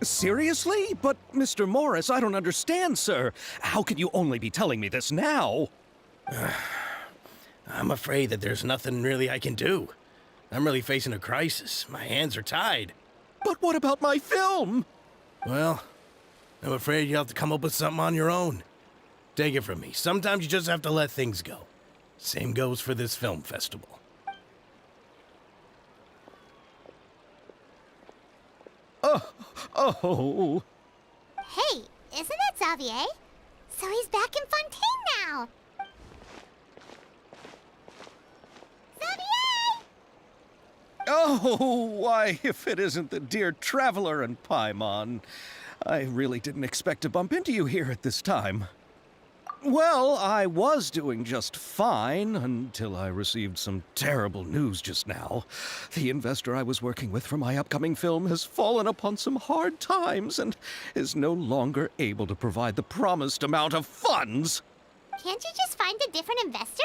Seriously? But, Mr. Morris, I don't understand, sir. How can you only be telling me this now? I'm afraid that there's nothing really I can do. I'm really facing a crisis. My hands are tied. But what about my film? Well, I'm afraid you'll have to come up with something on your own. Take it from me. Sometimes you just have to let things go. Same goes for this film festival. Oh. Hey, isn't that Xavier? So he's back in Fontaine now. Xavier! Oh, why, if it isn't the dear Traveler and Paimon. I really didn't expect to bump into you here at this time. Well, I was doing just fine until I received some terrible news just now. The investor I was working with for my upcoming film has fallen upon some hard times and is no longer able to provide the promised amount of funds. Can't you just find a different investor?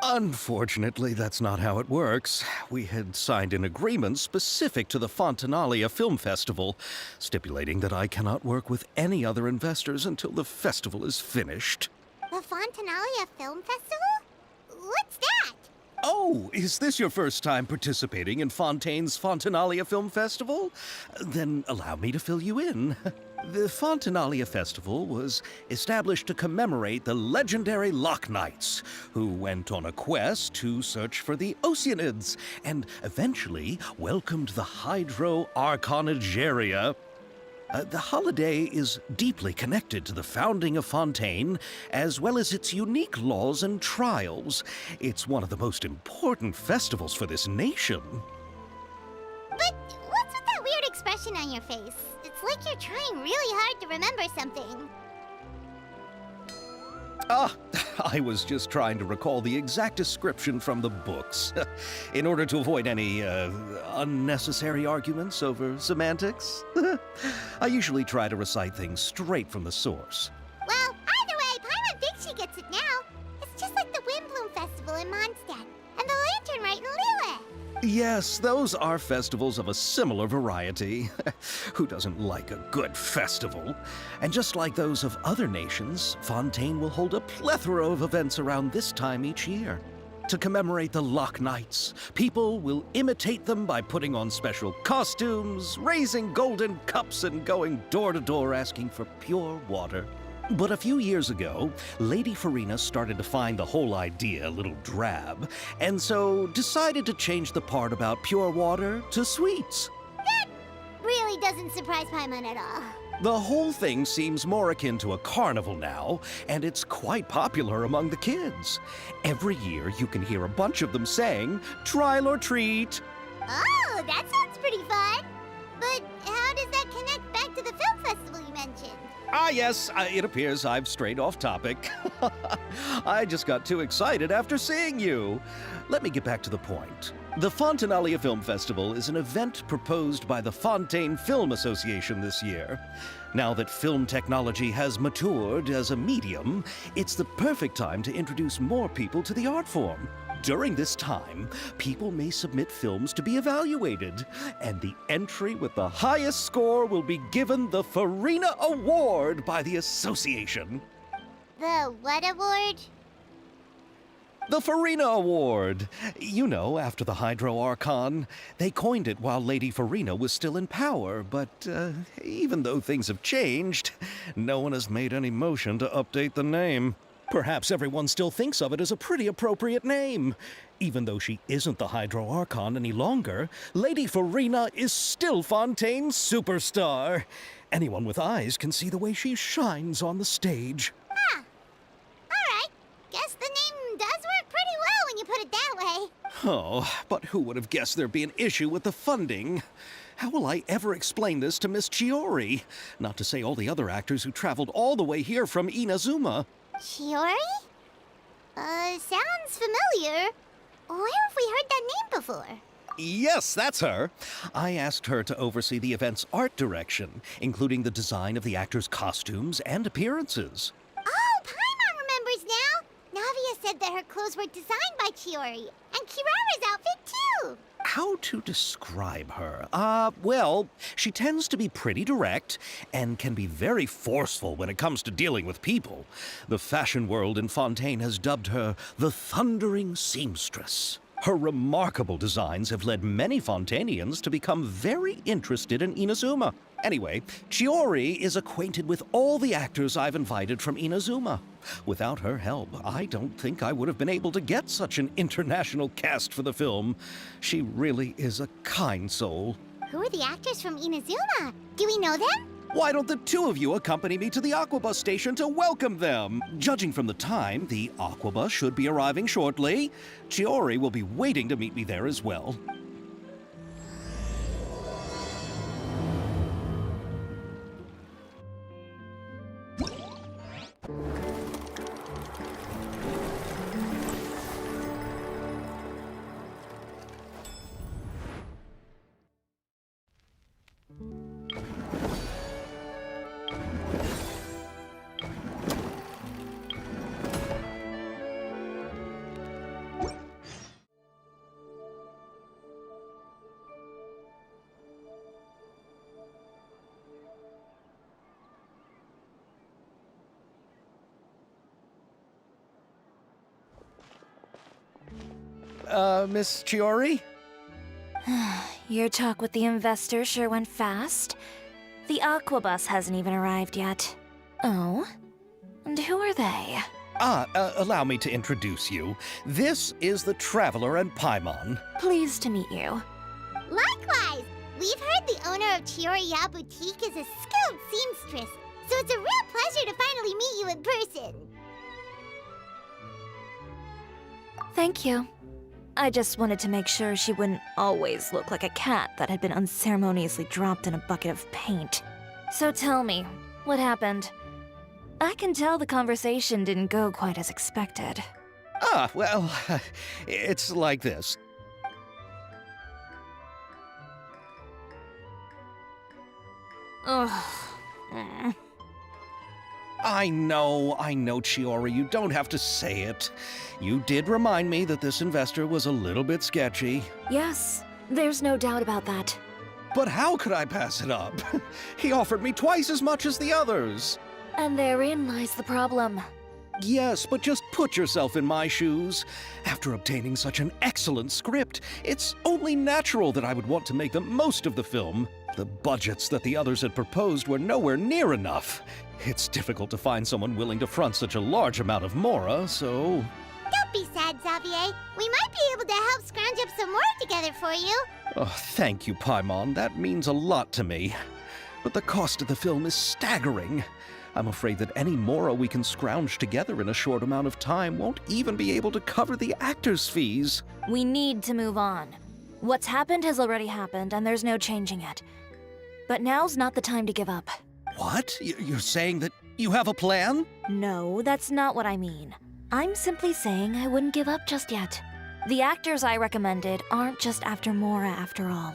Unfortunately, that's not how it works. We had signed an agreement specific to the Fontanalia Film Festival, stipulating that I cannot work with any other investors until the festival is finished. The Fontanalia Film Festival? What's that? Oh, is this your first time participating in Fontaine's Fontanalia Film Festival? Then allow me to fill you in. The Fontanalia Festival was established to commemorate the legendary Loch Knights, who went on a quest to search for the Oceanids and eventually welcomed the Hydro Arconageria. The holiday is deeply connected to the founding of Fontaine, as well as its unique laws and trials. It's one of the most important festivals for this nation. But what's with that weird expression on your face? It's like you're trying really hard to remember something. I was just trying to recall the exact description from the books, in order to avoid any unnecessary arguments over semantics. I usually try to recite things straight from the source. Well, either way, Paimon thinks she gets it now. It's just like the Windbloom Festival in Mondstadt, and the Lantern Rite in Lille. Yes, those are festivals of a similar variety. Who doesn't like a good festival? And just like those of other nations, Fontaine will hold a plethora of events around this time each year. To commemorate the Loch Knights, people will imitate them by putting on special costumes, raising golden cups, and going door to door asking for pure water. But a few years ago, Lady Farina started to find the whole idea a little drab, and so decided to change the part about pure water to sweets. That really doesn't surprise Paimon at all. The whole thing seems more akin to a carnival now, and it's quite popular among the kids. Every year you can hear a bunch of them saying, "Trial or treat." Oh, that sounds pretty fun. But how does that connect back to the film festival you mentioned? Ah, yes, it appears I've strayed off topic. I just got too excited after seeing you. Let me get back to the point. The Fontanalia Film Festival is an event proposed by the Fontaine Film Association this year. Now that film technology has matured as a medium, it's the perfect time to introduce more people to the art form. During this time, people may submit films to be evaluated, and the entry with the highest score will be given the Farina Award by the association. The what award? The Farina Award. You know, after the Hydro Archon. They coined it while Lady Farina was still in power, but even though things have changed, no one has made any motion to update the name. Perhaps everyone still thinks of it as a pretty appropriate name. Even though she isn't the Hydro Archon any longer, Lady Farina is still Fontaine's superstar. Anyone with eyes can see the way she shines on the stage. Huh. Alright. Guess the name does work pretty well when you put it that way. Oh, but who would have guessed there'd be an issue with the funding? How will I ever explain this to Miss Chiori? Not to say all the other actors who traveled all the way here from Inazuma. Chiori? Sounds familiar. Where have we heard that name before? Yes, that's her. I asked her to oversee the event's art direction, including the design of the actors' costumes and appearances. Oh, Paimon remembers now. Navia said that her clothes were designed by Chiori, and Kirara's outfit too. how to describe her? Well, she tends to be pretty direct and can be very forceful when it comes to dealing with people. The fashion world in Fontaine has dubbed her the Thundering Seamstress. Her remarkable designs have led many Fontainians to become very interested in Inazuma. Anyway, Chiori is acquainted with all the actors I've invited from Inazuma. Without her help, I don't think I would have been able to get such an international cast for the film. She really is a kind soul. Who are the actors from Inazuma? Do we know them? Why don't the two of you accompany me to the Aquabus station to welcome them? Judging from the time, the Aquabus should be arriving shortly. Chiori will be waiting to meet me there as well. Miss Chiori? Your talk with the investor sure went fast. The Aquabus hasn't even arrived yet. Oh? And who are they? Allow me to introduce you. This is the Traveler and Paimon. Pleased to meet you. Likewise! We've heard the owner of Chioriya Boutique is a skilled seamstress, so it's a real pleasure to finally meet you in person. Thank you. I just wanted to make sure she wouldn't always look like a cat that had been unceremoniously dropped in a bucket of paint. So tell me, what happened? I can tell the conversation didn't go quite as expected. Well, it's like this. Ugh. I know, Chiori, you don't have to say it. You did remind me that this investor was a little bit sketchy. Yes, there's no doubt about that. But how could I pass it up? He offered me twice as much as the others. And therein lies the problem. Yes, but just put yourself in my shoes. After obtaining such an excellent script, it's only natural that I would want to make the most of the film. The budgets that the others had proposed were nowhere near enough. It's difficult to find someone willing to front such a large amount of mora, so... Don't be sad, Xavier. We might be able to help scrounge up some more together for you. Oh, thank you, Paimon. That means a lot to me. But the cost of the film is staggering. I'm afraid that any mora we can scrounge together in a short amount of time won't even be able to cover the actors' fees. We need to move on. What's happened has already happened, and there's no changing it. But now's not the time to give up. What? You're saying that you have a plan? No, that's not what I mean. I'm simply saying I wouldn't give up just yet. The actors I recommended aren't just after Mora after all.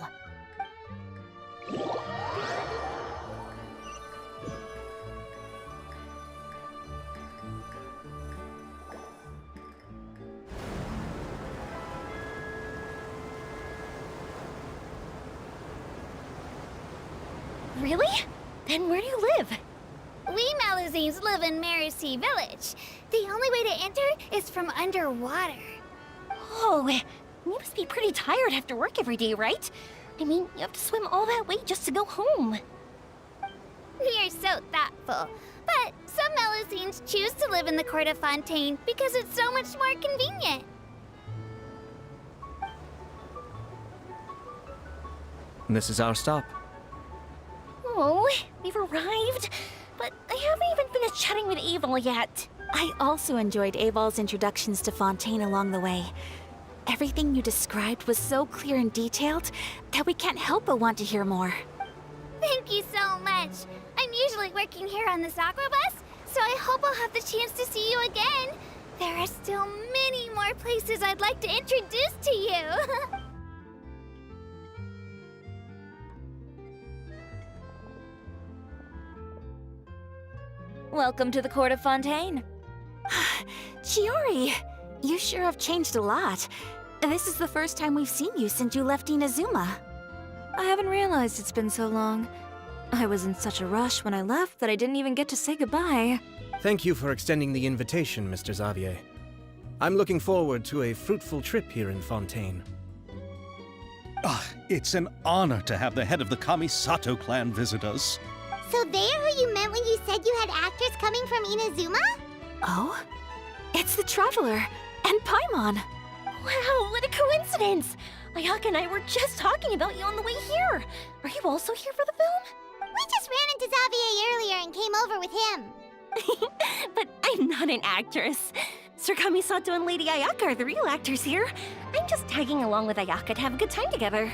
Really? Then where do you live? We Malazines live in Marcy Village. The only way to enter is from underwater. Oh, you must be pretty tired after work every day, right? I mean, you have to swim all that way just to go home. We are so thoughtful. But some Malazines choose to live in the court of Fontaine because it's so much more convenient. This is our stop. Oh, we've arrived. But I haven't even finished chatting with Abel yet. I also enjoyed Aval's introductions to Fontaine along the way. Everything you described was so clear and detailed that we can't help but want to hear more. Thank you so much. I'm usually working here on this Aquabus, so I hope I'll have the chance to see you again. There are still many more places I'd like to introduce to you. Welcome to the court of Fontaine. Chiori, you sure have changed a lot. This is the first time we've seen you since you left Inazuma. I haven't realized it's been so long. I was in such a rush when I left that I didn't even get to say goodbye. Thank you for extending the invitation, Mr. Xavier. I'm looking forward to a fruitful trip here in Fontaine. It's an honor to have the head of the Kamisato clan visit us. So they're who you meant when you said you had actors coming from Inazuma? Oh? It's the Traveler and Paimon. Wow, what a coincidence! Ayaka and I were just talking about you on the way here. Are you also here for the film? We just ran into Xavier earlier and came over with him. But I'm not an actress. Sir Kamisato and Lady Ayaka are the real actors here. I'm just tagging along with Ayaka to have a good time together.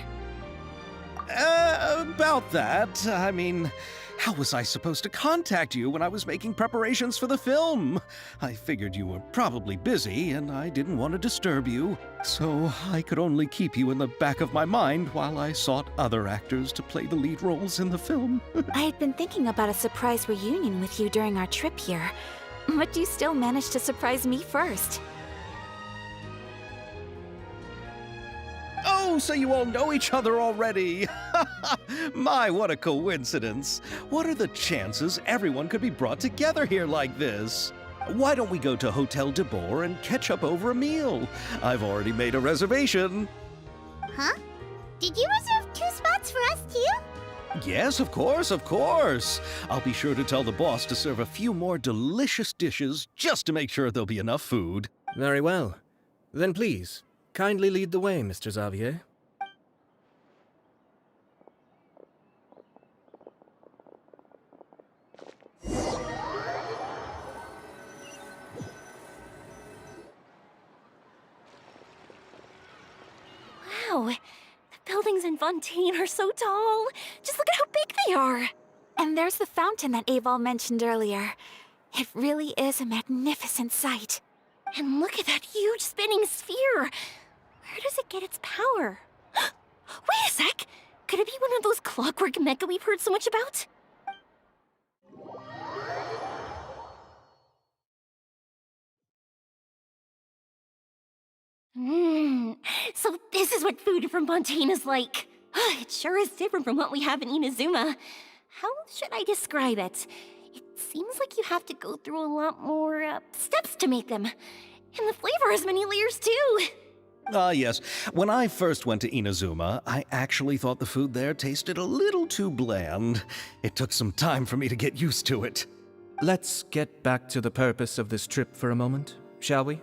About that, I mean, how was I supposed to contact you when I was making preparations for the film? I figured you were probably busy, and I didn't want to disturb you, so I could only keep you in the back of my mind while I sought other actors to play the lead roles in the film. I had been thinking about a surprise reunion with you during our trip here, but you still managed to surprise me first. Oh, so you all know each other already! My, what a coincidence! What are the chances everyone could be brought together here like this? Why don't we go to Hotel de Boer and catch up over a meal? I've already made a reservation. Huh? Did you reserve 2 spots for us too? Yes, of course, of course. I'll be sure to tell the boss to serve a few more delicious dishes just to make sure there'll be enough food. Very well. Then please, kindly lead the way, Mr. Xavier. Wow, the buildings in Fontaine are so tall. Just look at how big they are. And there's the fountain that Aval mentioned earlier. It really is a magnificent sight. And look at that huge spinning sphere. Where does it get its power? Wait a sec! Could it be one of those clockwork mecha we've heard so much about? So this is what food from Fontaine is like. It sure is different from what we have in Inazuma. How should I describe it? It seems like you have to go through a lot more steps to make them. And the flavor has many layers too. Yes. When I first went to Inazuma, I actually thought the food there tasted a little too bland. It took some time for me to get used to it. Let's get back to the purpose of this trip for a moment, shall we?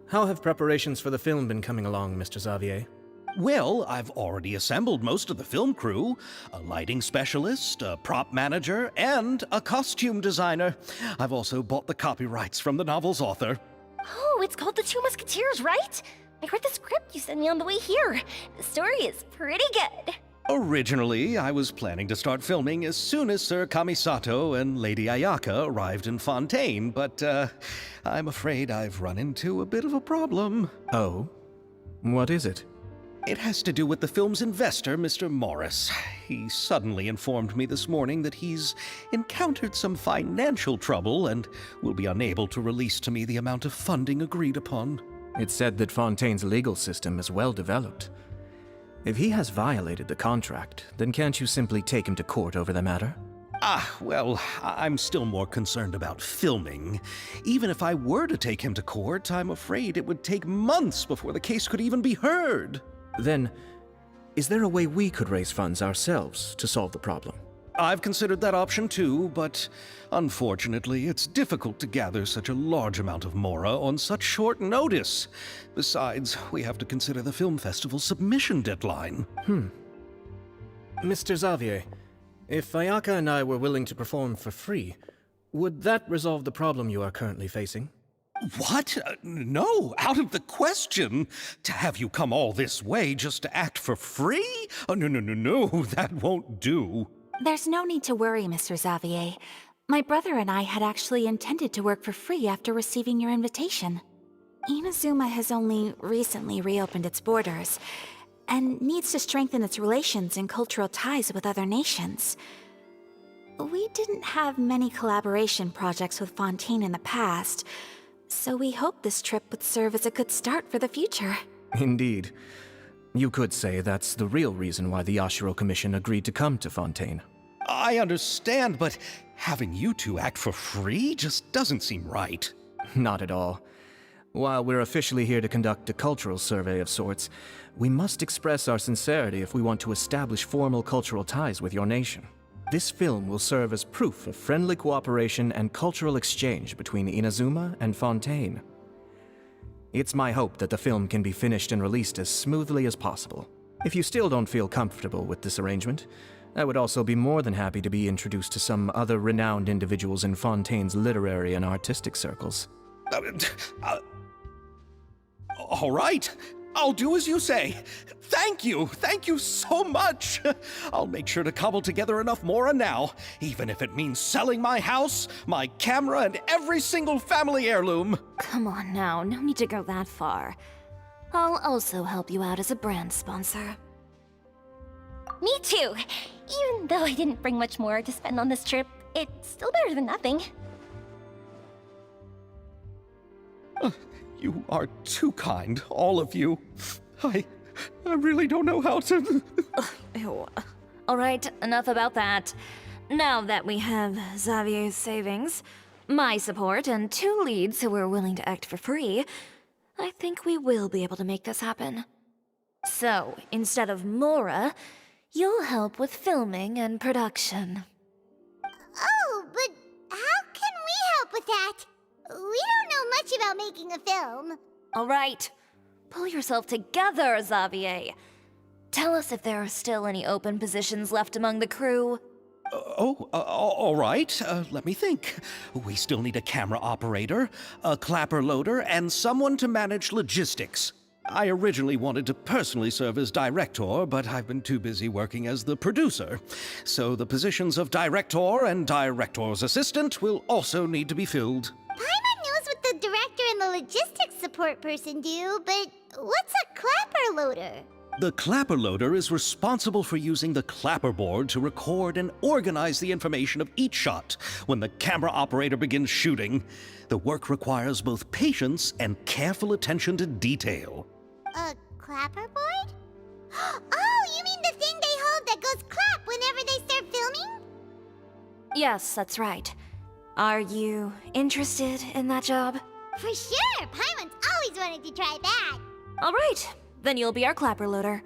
How have preparations for the film been coming along, Mr. Xavier? Well, I've already assembled most of the film crew, a lighting specialist, a prop manager, and a costume designer. I've also bought the copyrights from the novel's author. Oh, it's called The Two Musketeers, right? I read the script you sent me on the way here. The story is pretty good. Originally, I was planning to start filming as soon as Sir Kamisato and Lady Ayaka arrived in Fontaine, but I'm afraid I've run into a bit of a problem. Oh? What is it? It has to do with the film's investor, Mr. Morris. He suddenly informed me this morning that he's encountered some financial trouble and will be unable to release to me the amount of funding agreed upon. It's said that Fontaine's legal system is well developed. If he has violated the contract, then can't you simply take him to court over the matter? Well, I'm still more concerned about filming. Even if I were to take him to court, I'm afraid it would take months before the case could even be heard. Then, is there a way we could raise funds ourselves to solve the problem? I've considered that option too, but unfortunately, it's difficult to gather such a large amount of mora on such short notice. Besides, we have to consider the film festival's submission deadline. Mr. Xavier, if Ayaka and I were willing to perform for free, would that resolve the problem you are currently facing? What? No, out of the question. To have you come all this way just to act for free? Oh, no, that won't do. There's no need to worry, Mr. Xavier. My brother and I had actually intended to work for free after receiving your invitation. Inazuma has only recently reopened its borders, and needs to strengthen its relations and cultural ties with other nations. We didn't have many collaboration projects with Fontaine in the past, so we hoped this trip would serve as a good start for the future. Indeed. You could say that's the real reason why the Yashiro Commission agreed to come to Fontaine. I understand, but having you two act for free just doesn't seem right. Not at all. While we're officially here to conduct a cultural survey of sorts, we must express our sincerity if we want to establish formal cultural ties with your nation. This film will serve as proof of friendly cooperation and cultural exchange between Inazuma and Fontaine. It's my hope that the film can be finished and released as smoothly as possible. If you still don't feel comfortable with this arrangement, I would also be more than happy to be introduced to some other renowned individuals in Fontaine's literary and artistic circles. All right. I'll do as you say. Thank you so much. I'll make sure to cobble together enough mora now, even if it means selling my house, my camera, and every single family heirloom. Come on now, no need to go that far. I'll also help you out as a brand sponsor. Me too. Even though I didn't bring much more to spend on this trip, it's still better than nothing. You are too kind, all of you. I really don't know how to... Ew. Alright, enough about that. Now that we have Xavier's savings, my support, and 2 leads who are willing to act for free, I think we will be able to make this happen. So, instead of Mora, you'll help with filming and production. Oh, but how can we help with that? We don't know much about making a film. Alright, pull yourself together, Xavier. Tell us if there are still any open positions left among the crew. All right. Let me think. We still need a camera operator, a clapper loader, and someone to manage logistics. I originally wanted to personally serve as director, but I've been too busy working as the producer. So the positions of director and director's assistant will also need to be filled. Paimon knows what the director and the logistics support person do, but what's a clapper loader? The clapper loader is responsible for using the clapper board to record and organize the information of each shot when the camera operator begins shooting. The work requires both patience and careful attention to detail. A clapper board? Oh, you mean the thing they hold that goes clap whenever they start filming? Yes, that's right. Are you interested in that job? For sure! Paimon's always wanted to try that. Alright, then you'll be our clapper loader.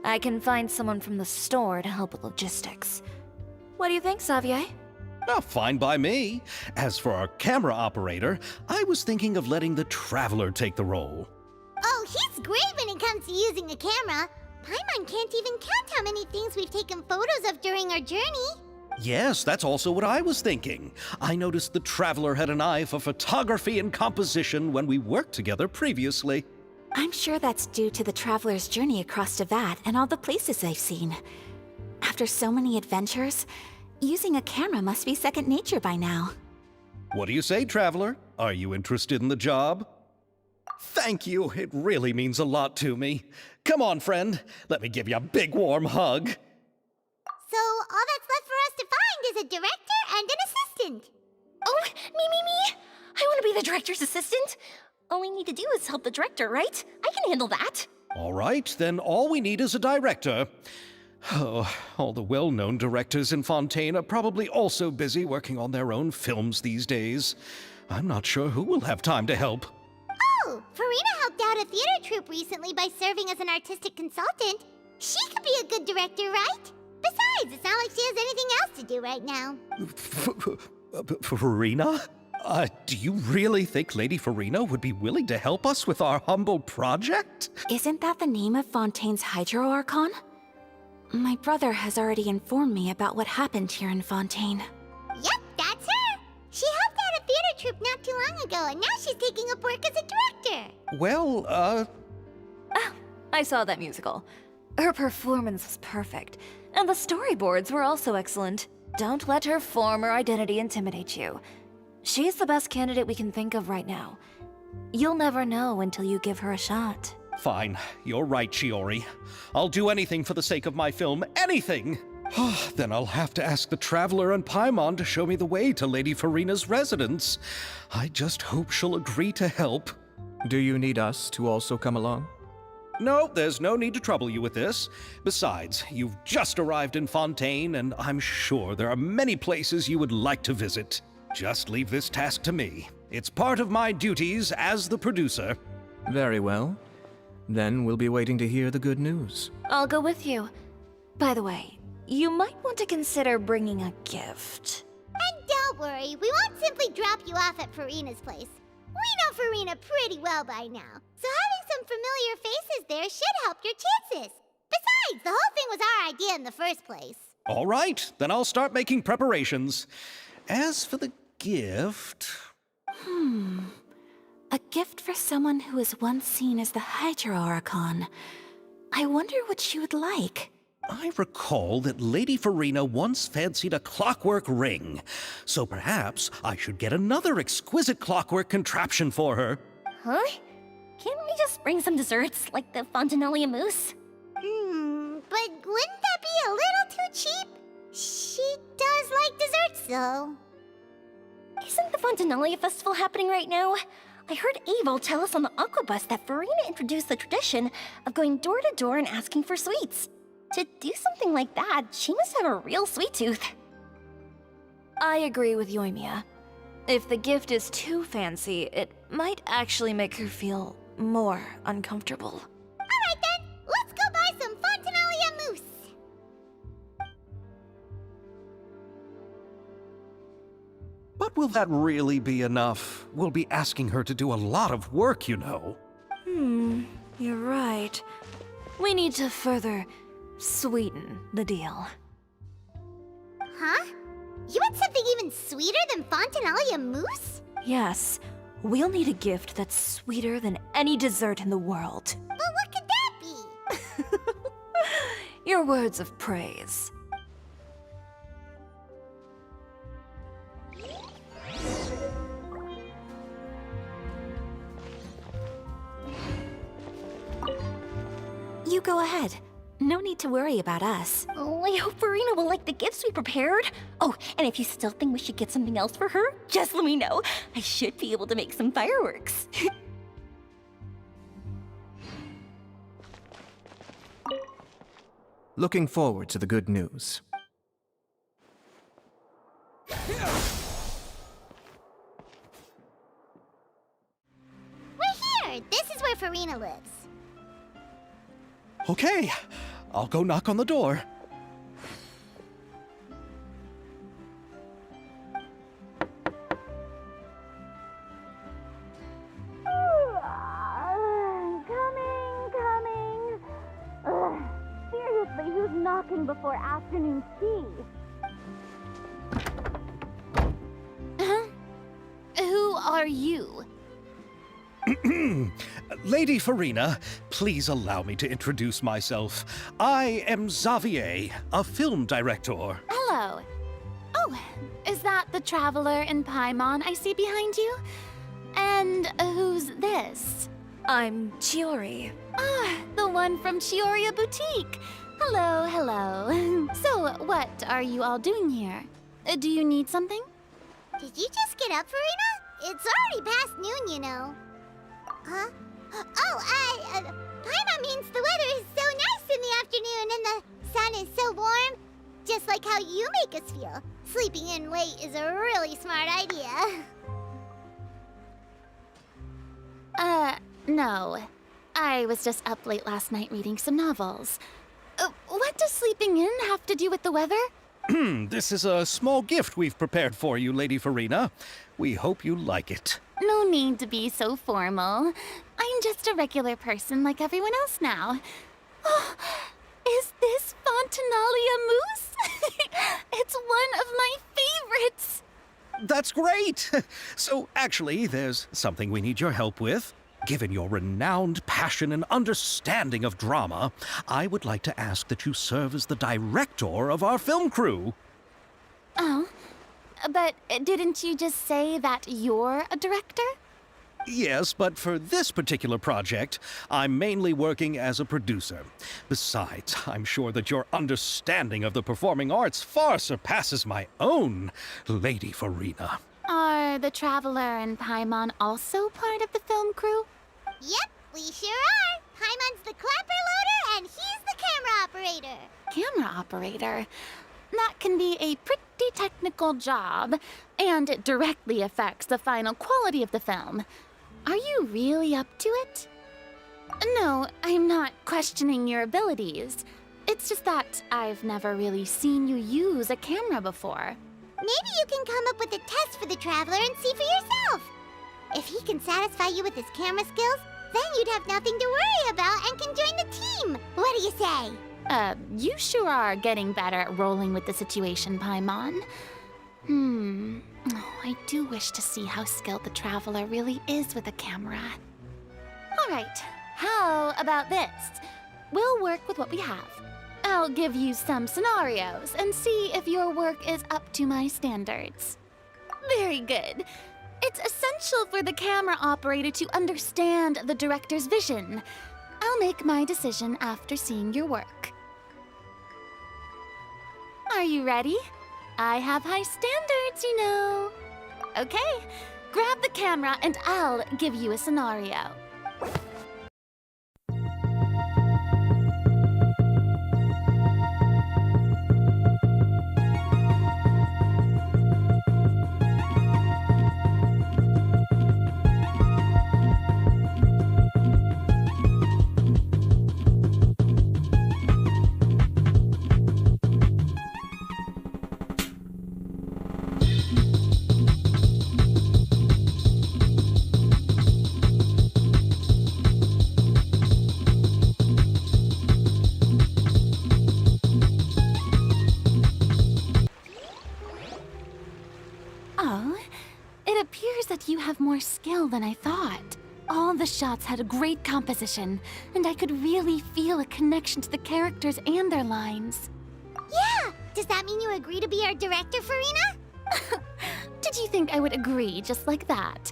I can find someone from the store to help with logistics. What do you think, Xavier? Fine by me. As for our camera operator, I was thinking of letting the Traveler take the role. Oh, he's great when it comes to using a camera. Paimon can't even count how many things we've taken photos of during our journey. Yes, that's also what I was thinking. I noticed the Traveler had an eye for photography and composition when we worked together previously. I'm sure that's due to the traveler's journey across Teyvat and all the places they've seen. After so many adventures, using a camera must be second nature by now. What do you say, Traveler? Are you interested in the job? Thank you. It really means a lot to me. Come on, friend. Let me give you a big warm hug. So all that's left for us to find is a director and an assistant. Oh, me! I want to be the director's assistant. All we need to do is help the director, right? I can handle that. All right, then all we need is a director. Oh, all the well-known directors in Fontaine are probably also busy working on their own films these days. I'm not sure who will have time to help. Oh, Farina helped out a theater troupe recently by serving as an artistic consultant. She could be a good director, right? Besides, it's not like she has anything else to do right now. Farina? Do you really think Lady Farina would be willing to help us with our humble project? Isn't that the name of Fontaine's Hydro Archon? My brother has already informed me about what happened here in Fontaine. Yep, that's her. She helped out a theater troupe not too long ago, and now she's taking up work as a director. Well, I saw that musical. Her performance was perfect, and the storyboards were also excellent. Don't let her former identity intimidate you. She's the best candidate we can think of right now. You'll never know until you give her a shot. Fine. You're right, Shiori. I'll do anything for the sake of my film. Anything! Then I'll have to ask the Traveler and Paimon to show me the way to Lady Farina's residence. I just hope she'll agree to help. Do you need us to also come along? No, there's no need to trouble you with this. Besides, you've just arrived in Fontaine, and I'm sure there are many places you would like to visit. Just leave this task to me. It's part of my duties as the producer. Very well. Then we'll be waiting to hear the good news. I'll go with you. By the way, you might want to consider bringing a gift. And don't worry, we won't simply drop you off at Farina's place. We know Farina pretty well by now, so having some familiar faces there should help your chances. Besides, the whole thing was our idea in the first place. All right, then I'll start making preparations. As for the gift... A gift for someone who was once seen as the Hydra Oricon. I wonder what she would like. I recall that Lady Farina once fancied a clockwork ring, so perhaps I should get another exquisite clockwork contraption for her. Huh? Can't we just bring some desserts, like the Fontinalia mousse? But wouldn't that be a little too cheap? She does like desserts, though. Isn't the Fontinalia festival happening right now? I heard Abel tell us on the Aquabus that Farina introduced the tradition of going door to door and asking for sweets. To do something like that, she must have a real sweet tooth. I agree with Yoimiya. If the gift is too fancy, it might actually make her feel more uncomfortable. Alright then, let's go buy some Fontinalia mousse. But will that really be enough? We'll be asking her to do a lot of work, you know. You're right. We need to further sweeten the deal. Huh? You want something even sweeter than Fontinalia mousse? Yes, we'll need a gift that's sweeter than any dessert in the world. But what could that be? Your words of praise. You go ahead. No need to worry about us. Oh, I hope Farina will like the gifts we prepared. Oh, and if you still think we should get something else for her, just let me know. I should be able to make some fireworks. Looking forward to the good news. We're here! This is where Farina lives. Okay, I'll go knock on the door. Coming. Ugh, seriously, who's knocking before afternoon tea? Who are you? Lady Farina, please allow me to introduce myself. I am Xavier, a film director. Hello. Oh, is that the traveler in Paimon I see behind you? And who's this? I'm Chiori. Ah, the one from Chioria Boutique. Hello. So, what are you all doing here? Do you need something? Did you just get up, Farina? It's already past noon, you know. Huh? Oh, Paimon means the weather is so nice in the afternoon and the sun is so warm. Just like how you make us feel. Sleeping in late is a really smart idea. No. I was just up late last night reading some novels. What does sleeping in have to do with the weather? This is a small gift we've prepared for you, Lady Farina. We hope you like it. No need to be so formal. I'm just a regular person like everyone else now. Oh, is this Fontinalia mousse? It's one of my favorites. That's great! So, actually, there's something we need your help with. Given your renowned passion and understanding of drama, I would like to ask that you serve as the director of our film crew. Oh, but didn't you just say that you're a director? Yes, but for this particular project, I'm mainly working as a producer. Besides, I'm sure that your understanding of the performing arts far surpasses my own, Lady Farina. Are the Traveler and Paimon also part of the film crew? Yep, we sure are. Paimon's the clapper loader, and he's the camera operator. Camera operator? That can be a pretty technical job, and it directly affects the final quality of the film. Are you really up to it? No, I'm not questioning your abilities. It's just that I've never really seen you use a camera before. Maybe you can come up with a test for the Traveler and see for yourself. If he can satisfy you with his camera skills, then you'd have nothing to worry about and can join the team. What do you say? You sure are getting better at rolling with the situation, Paimon. Oh, I do wish to see how skilled the Traveler really is with a camera. All right, how about this? We'll work with what we have. I'll give you some scenarios and see if your work is up to my standards. Very good. It's essential for the camera operator to understand the director's vision. I'll make my decision after seeing your work. Are you ready? I have high standards, you know. Okay, grab the camera and I'll give you a scenario. Oh, it appears that you have more skill than I thought. All the shots had a great composition, and I could really feel a connection to the characters and their lines. Yeah! Does that mean you agree to be our director, Farina? Did you think I would agree just like that?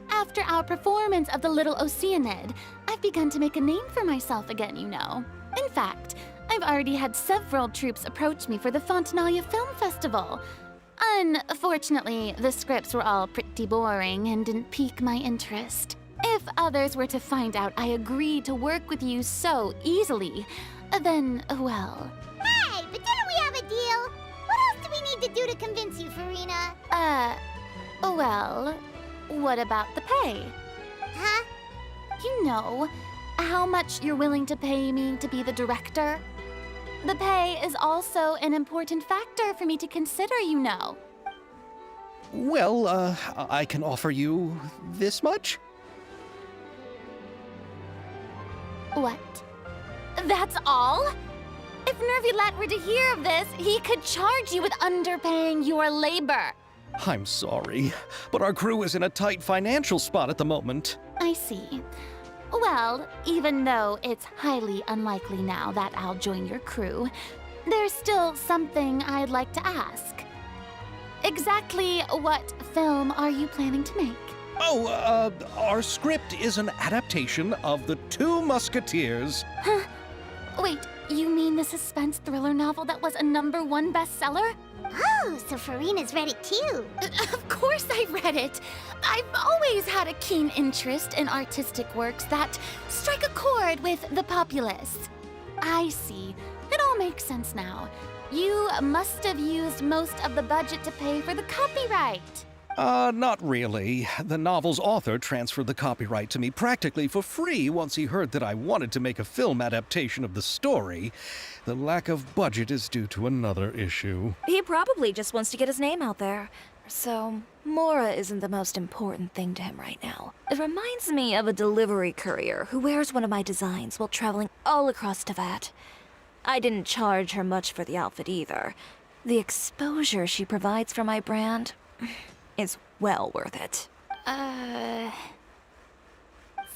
After our performance of The Little Oceanid, I've begun to make a name for myself again, you know. In fact, I've already had several troops approach me for the Fontanalia Film Festival. Unfortunately, the scripts were all pretty boring and didn't pique my interest. If others were to find out I agreed to work with you so easily, then, well... Hey, but didn't we have a deal? What else do we need to do to convince you, Farina? Well, what about the pay? Huh? You know, how much you're willing to pay me to be the director? The pay is also an important factor for me to consider, you know. Well, I can offer you this much? What? That's all? If Nervilat were to hear of this, he could charge you with underpaying your labor. I'm sorry, but our crew is in a tight financial spot at the moment. I see. Well, even though it's highly unlikely now that I'll join your crew, there's still something I'd like to ask. Exactly what film are you planning to make? Oh, our script is an adaptation of The Two Musketeers. Huh? Wait, you mean the suspense thriller novel that was a #1 bestseller? Oh, so Farina's read it too. Of course I read it. I've always had a keen interest in artistic works that strike a chord with the populace. I see. It all makes sense now. You must have used most of the budget to pay for the copyright. Not really. The novel's author transferred the copyright to me practically for free once he heard that I wanted to make a film adaptation of the story. The lack of budget is due to another issue. He probably just wants to get his name out there. So, Mora isn't the most important thing to him right now. It reminds me of a delivery courier who wears one of my designs while traveling all across Teyvat. I didn't charge her much for the outfit either. The exposure she provides for my brand is well worth it.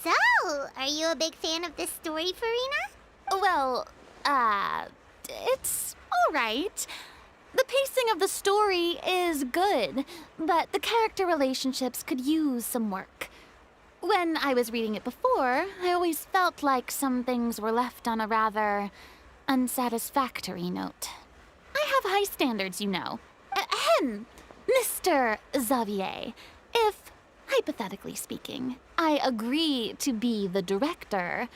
So, are you a big fan of this story, Farina? Well, it's all right. The pacing of the story is good, but the character relationships could use some work. When I was reading it before, I always felt like some things were left on a rather unsatisfactory note. I have high standards, you know. Ahem, Mr. Xavier, if, hypothetically speaking, I agree to be the director,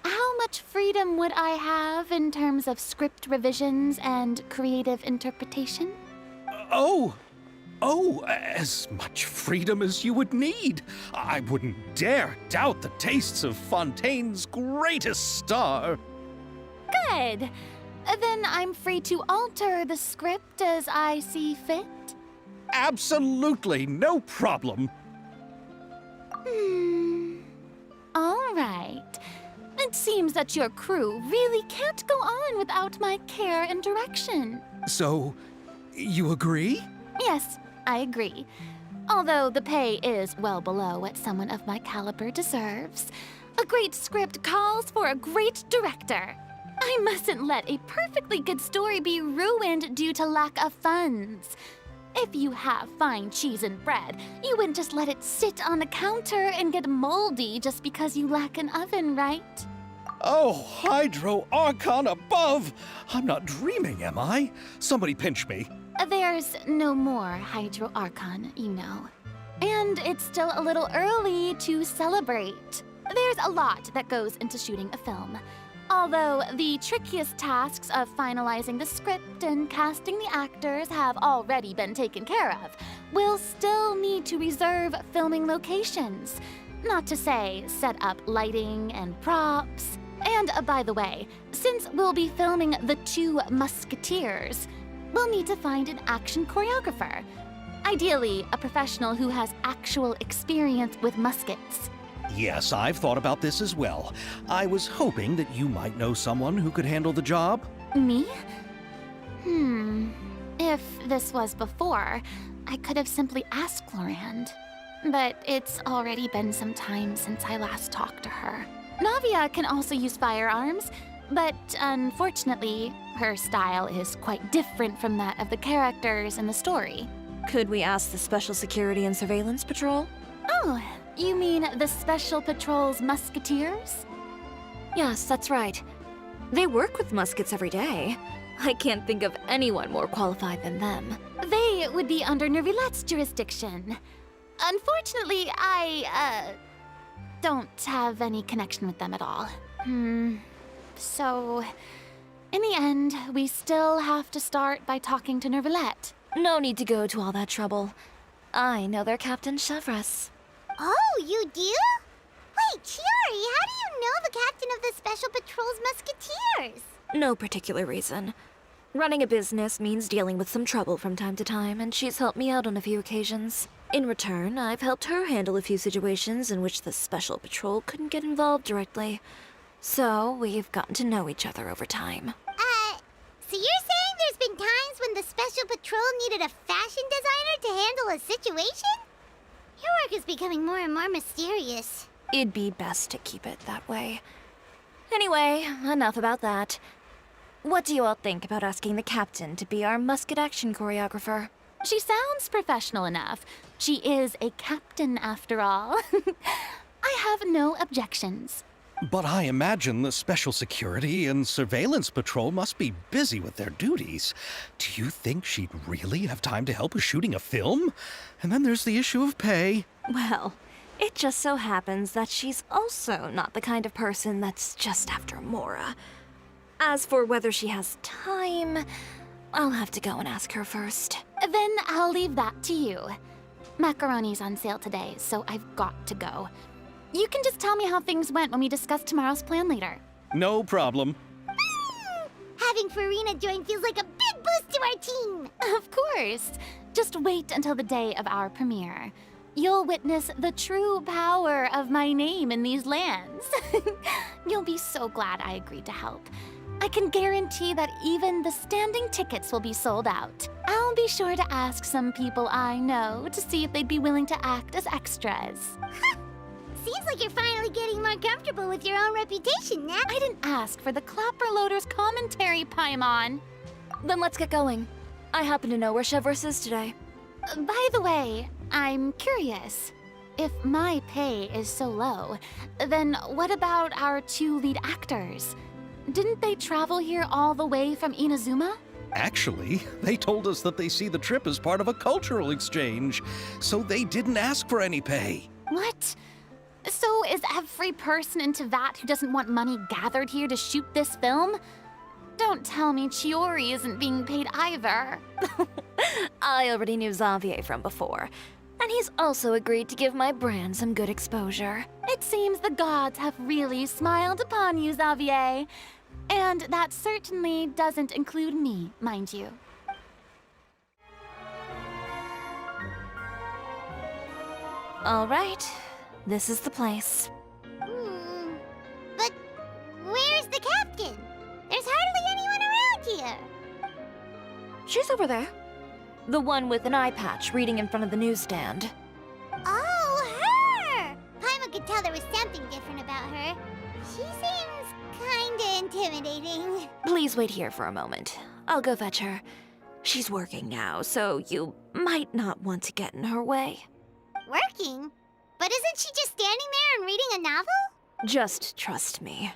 how how much freedom would I have in terms of script revisions and creative interpretation? As much freedom as you would need. I wouldn't dare doubt the tastes of Fontaine's greatest star. Good. Then I'm free to alter the script as I see fit? Absolutely, no problem. All right. It seems that your crew really can't go on without my care and direction. So, you agree? Yes, I agree. Although the pay is well below what someone of my caliber deserves. A great script calls for a great director. I mustn't let a perfectly good story be ruined due to lack of funds. If you have fine cheese and bread, you wouldn't just let it sit on the counter and get moldy just because you lack an oven, right? Oh, Hydro Archon above! I'm not dreaming, am I? Somebody pinch me. There's no more Hydro Archon, you know. And it's still a little early to celebrate. There's a lot that goes into shooting a film. Although the trickiest tasks of finalizing the script and casting the actors have already been taken care of, we'll still need to reserve filming locations. Not to say set up lighting and props. And by the way, since we'll be filming the 2 Musketeers, we'll need to find an action choreographer. Ideally, a professional who has actual experience with muskets. Yes, I've thought about this as well. I was hoping that you might know someone who could handle the job. Me? If this was before, I could have simply asked Lorand. But it's already been some time since I last talked to her. Navia can also use firearms, but unfortunately, her style is quite different from that of the characters in the story. Could we ask the Special Security and Surveillance Patrol? Oh, you mean the Special Patrol's Musketeers? Yes, that's right. They work with muskets every day. I can't think of anyone more qualified than them. They would be under Nervilette's jurisdiction. Unfortunately, I don't have any connection with them at all. So, in the end, we still have to start by talking to Nervilette. No need to go to all that trouble. I know their Captain Chevres. Oh, you do? Wait, Chiori, how do you know the captain of the Special Patrol's Musketeers? No particular reason. Running a business means dealing with some trouble from time to time, and she's helped me out on a few occasions. In return, I've helped her handle a few situations in which the Special Patrol couldn't get involved directly. So, we've gotten to know each other over time. So you're saying there's been times when the Special Patrol needed a fashion designer to handle a situation? Your work is becoming more and more mysterious. It'd be best to keep it that way. Anyway, enough about that. What do you all think about asking the captain to be our musket action choreographer? She sounds professional enough. She is a captain after all. I have no objections. But I imagine the Special Security and Surveillance Patrol must be busy with their duties. Do you think she'd really have time to help with shooting a film? And then there's the issue of pay. Well, it just so happens that she's also not the kind of person that's just after Mora. As for whether she has time, I'll have to go and ask her first. Then I'll leave that to you. Macaroni's on sale today, so I've got to go. You can just tell me how things went when we discuss tomorrow's plan later. No problem. Having Farina join feels like a big boost to our team! Of course. Just wait until the day of our premiere. You'll witness the true power of my name in these lands. You'll be so glad I agreed to help. I can guarantee that even the standing tickets will be sold out. I'll be sure to ask some people I know to see if they'd be willing to act as extras. Seems like you're finally getting more comfortable with your own reputation, Nat. I didn't ask for the Clapper Loader's commentary, Paimon. Then let's get going. I happen to know where Chevres is today. By the way, I'm curious. If my pay is so low, then what about our 2 lead actors? Didn't they travel here all the way from Inazuma? Actually, they told us that they see the trip as part of a cultural exchange, so they didn't ask for any pay. What? So is every person in Teyvat who doesn't want money gathered here to shoot this film? Don't tell me Chiori isn't being paid either. I already knew Xavier from before, and he's also agreed to give my brand some good exposure. It seems the gods have really smiled upon you, Xavier. And that certainly doesn't include me, mind you. All right, this is the place. But where's the captain? There's hardly anyone around here. She's over there. The one with an eye patch reading in front of the newsstand. Oh, her! Paimon could tell there was something different about her. She seems kinda intimidating. Please wait here for a moment. I'll go fetch her. She's working now, so you might not want to get in her way. Working? But isn't she just standing there and reading a novel? Just trust me.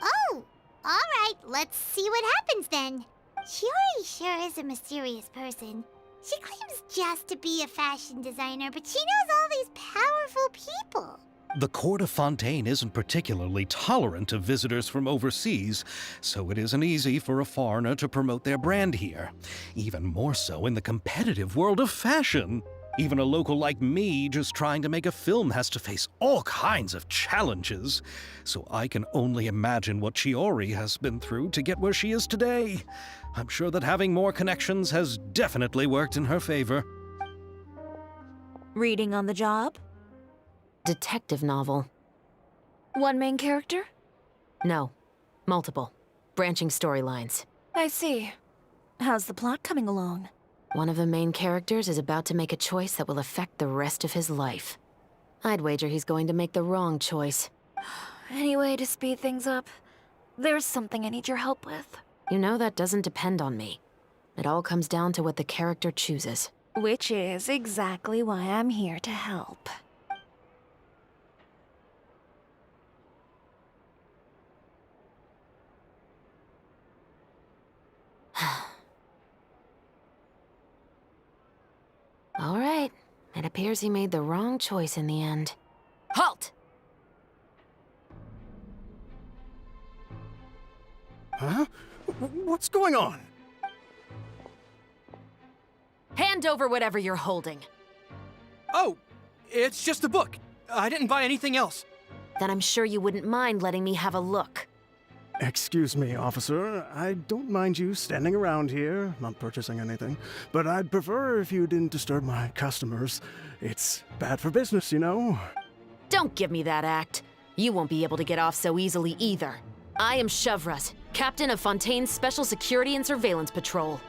Oh, alright, let's see what happens then. Chiori sure is a mysterious person. She claims just to be a fashion designer, but she knows all these powerful people. The court of Fontaine isn't particularly tolerant of visitors from overseas, so it isn't easy for a foreigner to promote their brand here. Even more so in the competitive world of fashion. Even a local like me just trying to make a film has to face all kinds of challenges. So I can only imagine what Chiori has been through to get where she is today. I'm sure that having more connections has definitely worked in her favor. Reading on the job? Detective novel. One main character? No. Multiple. Branching storylines. I see. How's the plot coming along? One of the main characters is about to make a choice that will affect the rest of his life. I'd wager he's going to make the wrong choice. Any way to speed things up? There's something I need your help with. You know that doesn't depend on me. It all comes down to what the character chooses. Which is exactly why I'm here to help. All right. It appears he made the wrong choice in the end. Halt! Huh? What's going on? Hand over whatever you're holding. Oh, it's just a book. I didn't buy anything else. Then I'm sure you wouldn't mind letting me have a look. Excuse me, officer. I don't mind you standing around here, not purchasing anything, but I'd prefer if you didn't disturb my customers. It's bad for business, you know? Don't give me that act. You won't be able to get off so easily either. I am Chevraz, captain of Fontaine's Special Security and Surveillance Patrol.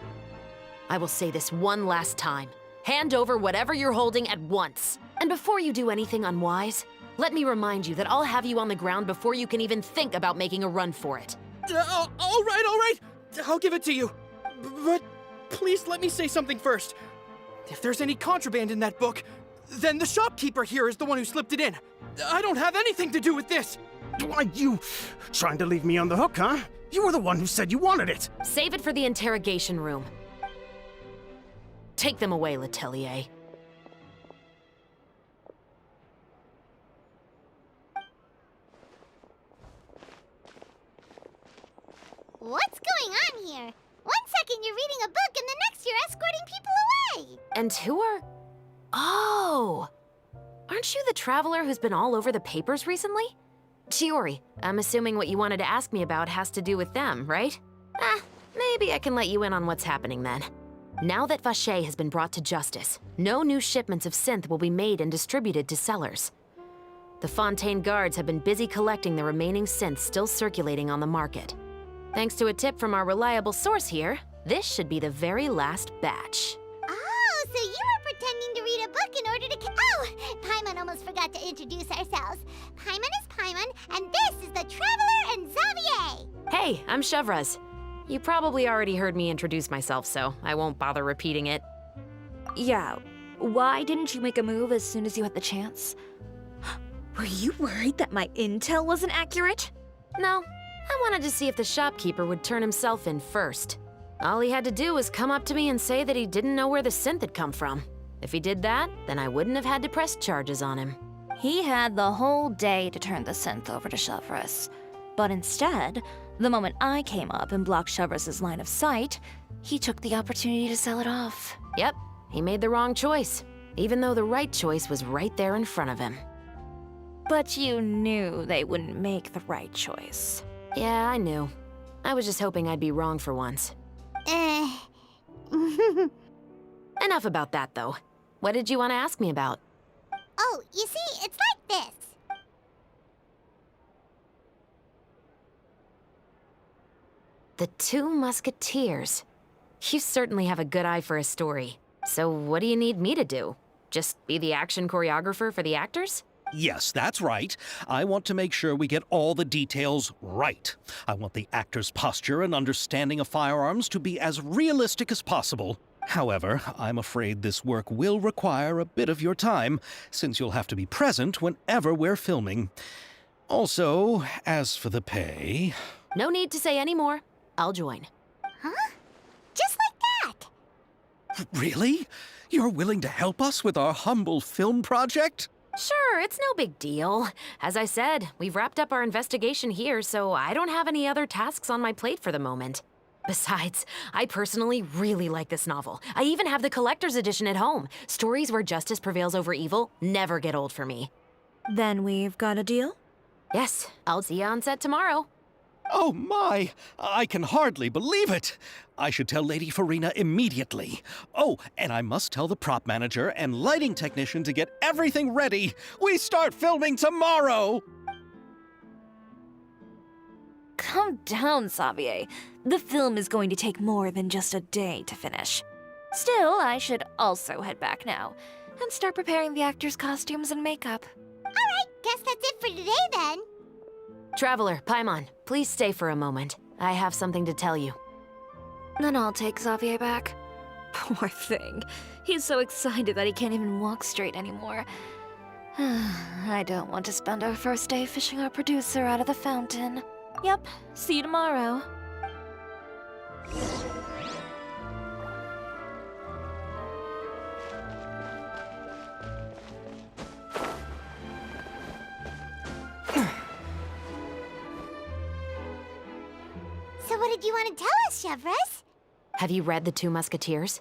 I will say this one last time. Hand over whatever you're holding at once. And before you do anything unwise, let me remind you that I'll have you on the ground before you can even think about making a run for it. All right. I'll give it to you. But please let me say something first. If there's any contraband in that book, then the shopkeeper here is the one who slipped it in. I don't have anything to do with this. Why, you trying to leave me on the hook, huh? You were the one who said you wanted it. Save it for the interrogation room. Take them away, Letelier. What's going on here? One second you're reading a book and the next you're escorting people away. And who are... Oh! Aren't you the traveler who's been all over the papers recently? Chiori, I'm assuming what you wanted to ask me about has to do with them, right? Maybe I can let you in on what's happening then. Now that Vacher has been brought to justice, no new shipments of synth will be made and distributed to sellers. The Fontaine guards have been busy collecting the remaining synths still circulating on the market. Thanks to a tip from our reliable source here, this should be the very last batch. Oh, so you were pretending to read a book in order to... Oh! Paimon almost forgot to introduce ourselves. Paimon is Paimon, and this is the Traveler and Xavier! Hey, I'm Chevraz. You probably already heard me introduce myself, so I won't bother repeating it. Yeah, why didn't you make a move as soon as you had the chance? Were you worried that my intel wasn't accurate? No, I wanted to see if the shopkeeper would turn himself in first. All he had to do was come up to me and say that he didn't know where the synth had come from. If he did that, then I wouldn't have had to press charges on him. He had the whole day to turn the synth over to Chevreuse. But instead, the moment I came up and blocked Chevreus's line of sight, he took the opportunity to sell it off. Yep, he made the wrong choice, even though the right choice was right there in front of him. But you knew they wouldn't make the right choice. Yeah, I knew. I was just hoping I'd be wrong for once. Enough about that, though. What did you want to ask me about? Oh, you see, it's like this. The Two Musketeers. You certainly have a good eye for a story. So what do you need me to do? Just be the action choreographer for the actors? Yes, that's right. I want to make sure we get all the details right. I want the actor's posture and understanding of firearms to be as realistic as possible. However, I'm afraid this work will require a bit of your time, since you'll have to be present whenever we're filming. Also, as for the pay... No need to say any more. I'll join. Huh? Just like that? Really? You're willing to help us with our humble film project? Sure, it's no big deal. As I said, we've wrapped up our investigation here, so I don't have any other tasks on my plate for the moment. Besides, I personally really like this novel. I even have the collector's edition at home. Stories where justice prevails over evil never get old for me. Then we've got a deal? Yes, I'll see you on set tomorrow. Oh my! I can hardly believe it! I should tell Lady Farina immediately. Oh, and I must tell the prop manager and lighting technician to get everything ready. We start filming tomorrow! Calm down, Xavier. The film is going to take more than just a day to finish. Still, I should also head back now and start preparing the actors' costumes and makeup. Alright, guess that's it for today then. Traveler, Paimon, please stay for a moment. I have something to tell you. Then I'll take Xavier back. Poor thing. He's so excited that he can't even walk straight anymore. I don't want to spend our first day fishing our producer out of the fountain. Yep, see you tomorrow. So what did you want to tell us, Chevreuse? Have you read The Two Musketeers?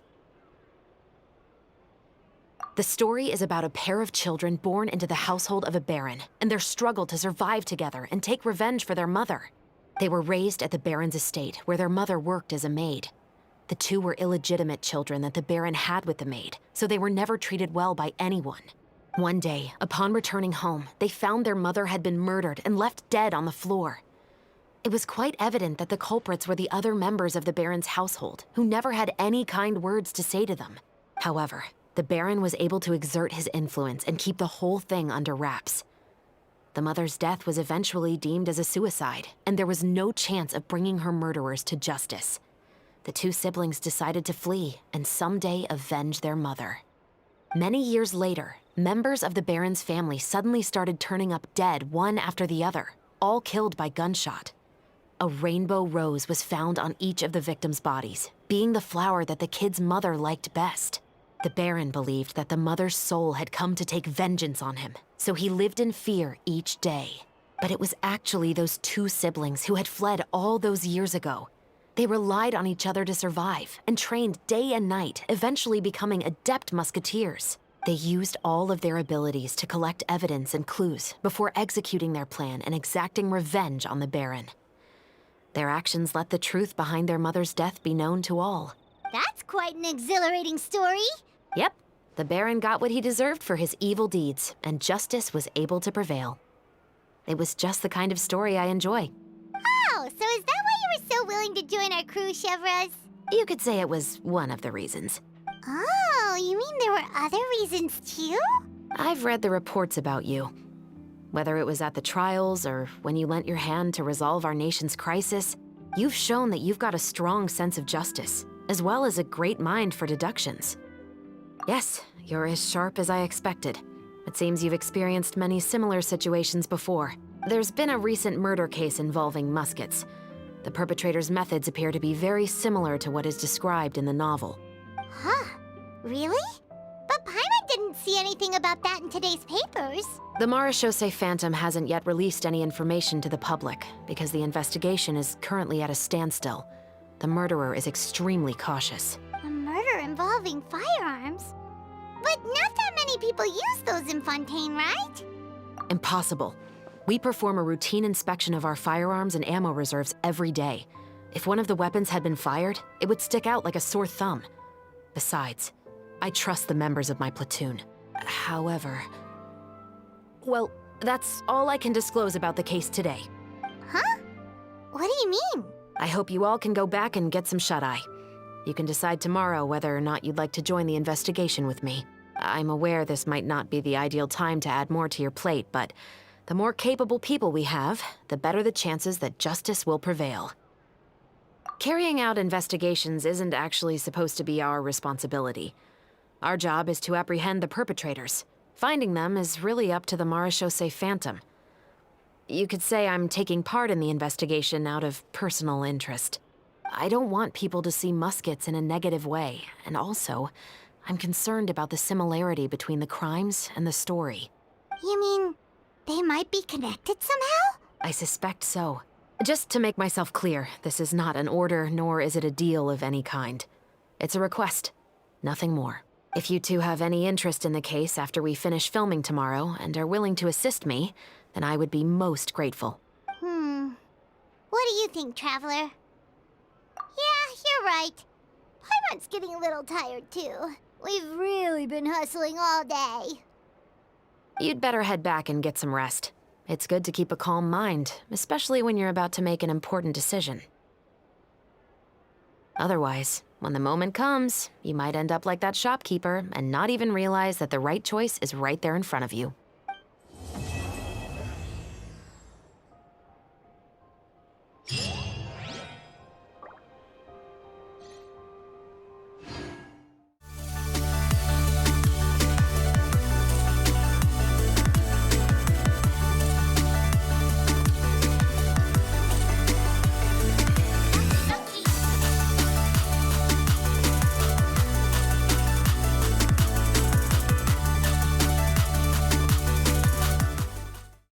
The story is about a pair of children born into the household of a baron and their struggle to survive together and take revenge for their mother. They were raised at the baron's estate, where their mother worked as a maid. The two were illegitimate children that the baron had with the maid, so they were never treated well by anyone. One day, upon returning home, they found their mother had been murdered and left dead on the floor. It was quite evident that the culprits were the other members of the baron's household, who never had any kind words to say to them. However, the baron was able to exert his influence and keep the whole thing under wraps. The mother's death was eventually deemed as a suicide, and there was no chance of bringing her murderers to justice. The two siblings decided to flee and someday avenge their mother. Many years later, members of the baron's family suddenly started turning up dead one after the other, all killed by gunshot. A rainbow rose was found on each of the victims' bodies, being the flower that the kid's mother liked best. The Baron believed that the mother's soul had come to take vengeance on him, so he lived in fear each day. But it was actually those two siblings who had fled all those years ago. They relied on each other to survive and trained day and night, eventually becoming adept musketeers. They used all of their abilities to collect evidence and clues before executing their plan and exacting revenge on the Baron. Their actions let the truth behind their mother's death be known to all. That's quite an exhilarating story. Yep, the Baron got what he deserved for his evil deeds, and justice was able to prevail. It was just the kind of story I enjoy. Oh, so is that why you were so willing to join our crew, Chevreuse? You could say it was one of the reasons. Oh, you mean there were other reasons too? I've read the reports about you. Whether it was at the trials or when you lent your hand to resolve our nation's crisis, you've shown that you've got a strong sense of justice, as well as a great mind for deductions. Yes, you're as sharp as I expected. It seems you've experienced many similar situations before. There's been a recent murder case involving Muskets. The perpetrator's methods appear to be very similar to what is described in the novel. Huh? Really? But Paimon didn't see anything about that in today's papers. The Marechaussee Phantom hasn't yet released any information to the public because the investigation is currently at a standstill. The murderer is extremely cautious. A murder involving firearms? But not that many people use those in Fontaine, right? Impossible. We perform a routine inspection of our firearms and ammo reserves every day. If one of the weapons had been fired, it would stick out like a sore thumb. Besides, I trust the members of my platoon. However... Well, that's all I can disclose about the case today. Huh? What do you mean? I hope you all can go back and get some shut-eye. You can decide tomorrow whether or not you'd like to join the investigation with me. I'm aware this might not be the ideal time to add more to your plate, but the more capable people we have, the better the chances that justice will prevail. Carrying out investigations isn't actually supposed to be our responsibility. Our job is to apprehend the perpetrators. Finding them is really up to the Marechaussee Phantom. You could say I'm taking part in the investigation out of personal interest. I don't want people to see Muskets in a negative way, and also, I'm concerned about the similarity between the crimes and the story. You mean they might be connected somehow? I suspect so. Just to make myself clear, this is not an order, nor is it a deal of any kind. It's a request, nothing more. If you two have any interest in the case after we finish filming tomorrow and are willing to assist me, then I would be most grateful. What do you think, Traveler? Yeah, you're right. Paimon's getting a little tired, too. We've really been hustling all day. You'd better head back and get some rest. It's good to keep a calm mind, especially when you're about to make an important decision. Otherwise, when the moment comes, you might end up like that shopkeeper and not even realize that the right choice is right there in front of you.